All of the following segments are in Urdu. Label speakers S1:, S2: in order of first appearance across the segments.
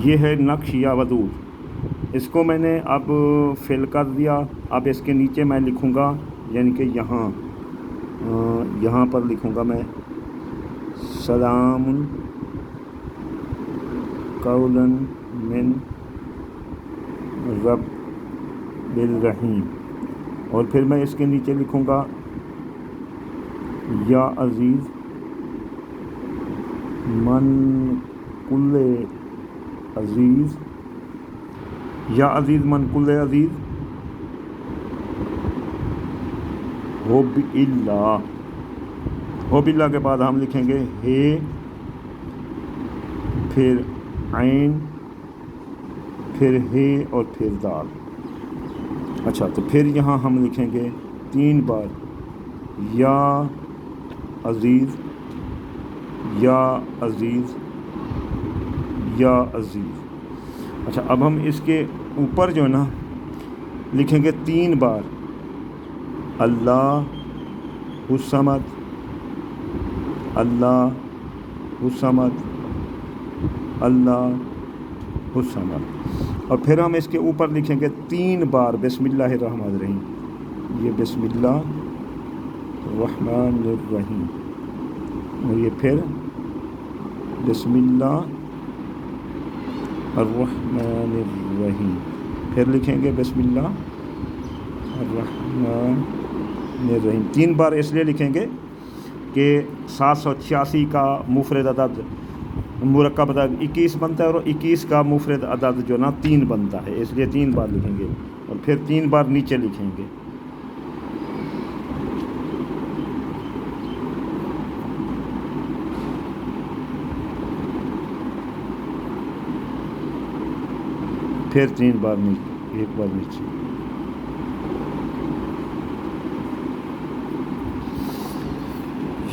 S1: یہ ہے نقش یا ودود. اس کو میں نے اب فل کر دیا. اب اس کے نیچے میں لکھوں گا، یعنی کہ یہاں پر لکھوں گا میں سلام قولا من رب الرحیم. اور پھر میں اس کے نیچے لکھوں گا یا عزیز من کل عزیز، یا عزیز من کل عزیز حب اللہ. حب اللہ کے بعد ہم لکھیں گے ہے، پھر عین، پھر ہے اور پھر دال. اچھا، تو پھر یہاں ہم لکھیں گے 3 بار یا عزیز، یا عزیز، یا عزیز. اچھا، اب ہم اس کے اوپر جو ہے نا لکھیں گے 3 بار اللہ الصمد، اللہ الصمد، اللہ الصمد. اور پھر ہم اس کے اوپر لکھیں گے 3 بار بسم اللہ الرحمن الرحیم. یہ بسم اللہ الرحمن الرحیم، اور یہ پھر بسم اللہ الرحمن الرحیم. پھر لکھیں گے بسم اللہ الرحمن الرحیم. 3 بار اس لیے لکھیں گے کہ 786 کا مفرد عدد مرکب عدد 21 بنتا ہے، اور 21 کا مفرد عدد جو نا 3 بنتا ہے، اس لیے 3 بار لکھیں گے. اور پھر 3 بار نیچے لکھیں گے. پھر 3 بار نیچے، 1 بار نیچے.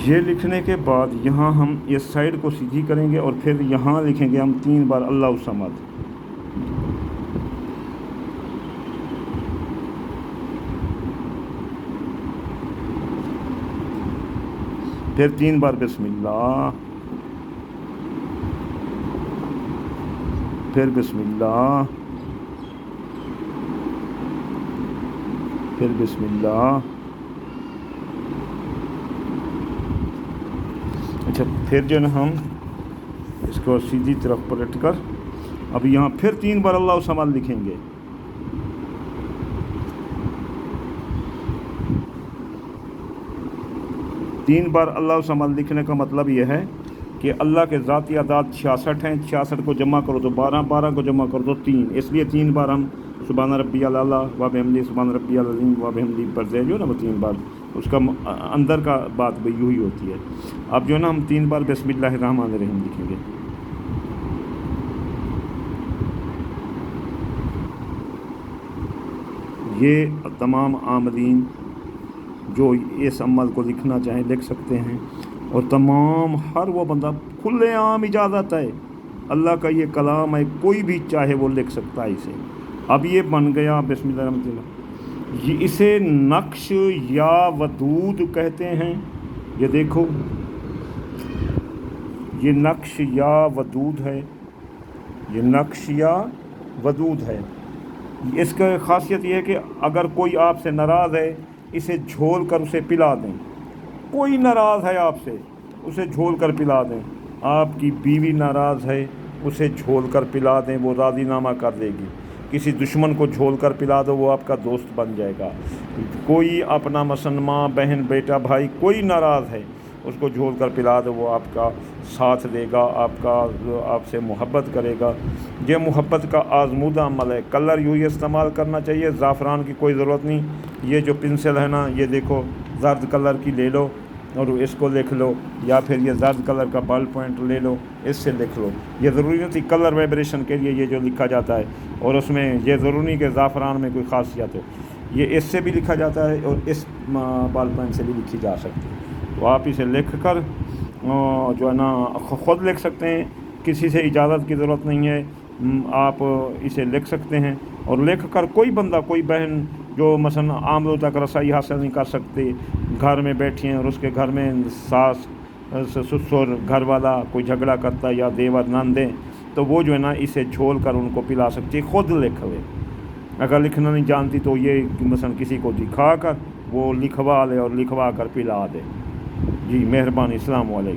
S1: یہ لکھنے کے بعد یہاں ہم اس سائڈ کو سیدھی کریں گے، اور پھر یہاں لکھیں گے ہم 3 بار اللہ الصمد. پھر 3 بار بسم اللہ، پھر بسم اللہ، پھر بسم اللہ. اچھا، پھر جو نا ہم اس کو سیدھی طرف پلٹ کر اب یہاں پھر 3 بار اللہ الصمد لکھیں گے. تین بار اللہ الصمد لکھنے کا مطلب یہ ہے کہ اللہ کے ذاتی اعداد 66 ہیں. 66 کو جمع کرو تو 12، 12 کو جمع کرو تو 3. اس لیے 3 بار ہم سبحان ربی الاعلیٰ و بحمدہ، سبحان ربی العظیم و بحمدہ پڑھتے ہیں جو نا وہ 3 بار. اس کا اندر کا بات بھی یوں ہی ہوتی ہے. اب جو نا ہم 3 بار بسم اللہ الرحمن الرحیم لکھیں گے. یہ تمام عاملین جو اس عمل کو لکھنا چاہیں لکھ سکتے ہیں، اور تمام ہر وہ بندہ کھلے عام اجازت ہے، اللہ کا یہ کلام ہے، کوئی بھی چاہے وہ لکھ سکتا ہے اسے. اب یہ بن گیا بسم اللہ الرحمن الرحیم. یہ اسے نقش یا ودود کہتے ہیں. یہ دیکھو، یہ نقش یا ودود ہے، یہ نقش یا ودود ہے. اس کا خاصیت یہ ہے کہ اگر کوئی آپ سے ناراض ہے اسے جھول کر اسے پلا دیں. کوئی ناراض ہے آپ سے، اسے جھول کر پلا دیں. آپ کی بیوی ناراض ہے، اسے جھول کر پلا دیں، وہ راضی نامہ کر دے گی. کسی دشمن کو جھول کر پلا دو، وہ آپ کا دوست بن جائے گا. کوئی اپنا مثلاً ماں، بہن، بیٹا، بھائی کوئی ناراض ہے، اس کو جھول کر پلا دو، وہ آپ کا ساتھ دے گا، آپ سے محبت کرے گا. یہ محبت کا آزمودہ عمل ہے. کلر یوں ہی استعمال کرنا چاہیے، زعفران کی کوئی ضرورت نہیں. یہ جو پنسل ہے نا، یہ دیکھو زرد کلر کی لے لو اور اس کو لکھ لو، یا پھر یہ زرد کلر کا بال پوائنٹ لے لو، اس سے لکھ لو. یہ ضروری نہیں تھی کلر وائبریشن کے لیے یہ جو لکھا جاتا ہے، اور اس میں یہ ضروری نہیں کہ زعفران میں کوئی خاصیت ہے. یہ اس سے بھی لکھا جاتا ہے اور اس بال پوائنٹ سے بھی لکھی جا سکتی ہے. تو آپ اسے لکھ کر جو ہے نا خود لکھ سکتے ہیں، کسی سے اجازت کی ضرورت نہیں ہے. آپ اسے لکھ سکتے ہیں، اور لکھ کر کوئی بندہ، کوئی بہن جو مثلا عاملوں تک رسائی حاصل نہیں کر سکتے، گھر میں بیٹھی ہیں اور اس کے گھر میں ساس، سسر، گھر والا کوئی جھگڑا کرتا ہے، یا دیور، نندیں، تو وہ جو ہے نا اسے جھول کر ان کو پلا سکتی ہے، خود لکھ لے۔ اگر لکھنا نہیں جانتی تو یہ مثلا کسی کو دکھا کر وہ لکھوا لے اور لکھوا کر پلا دے۔ جی مہربانی، السلام علیکم۔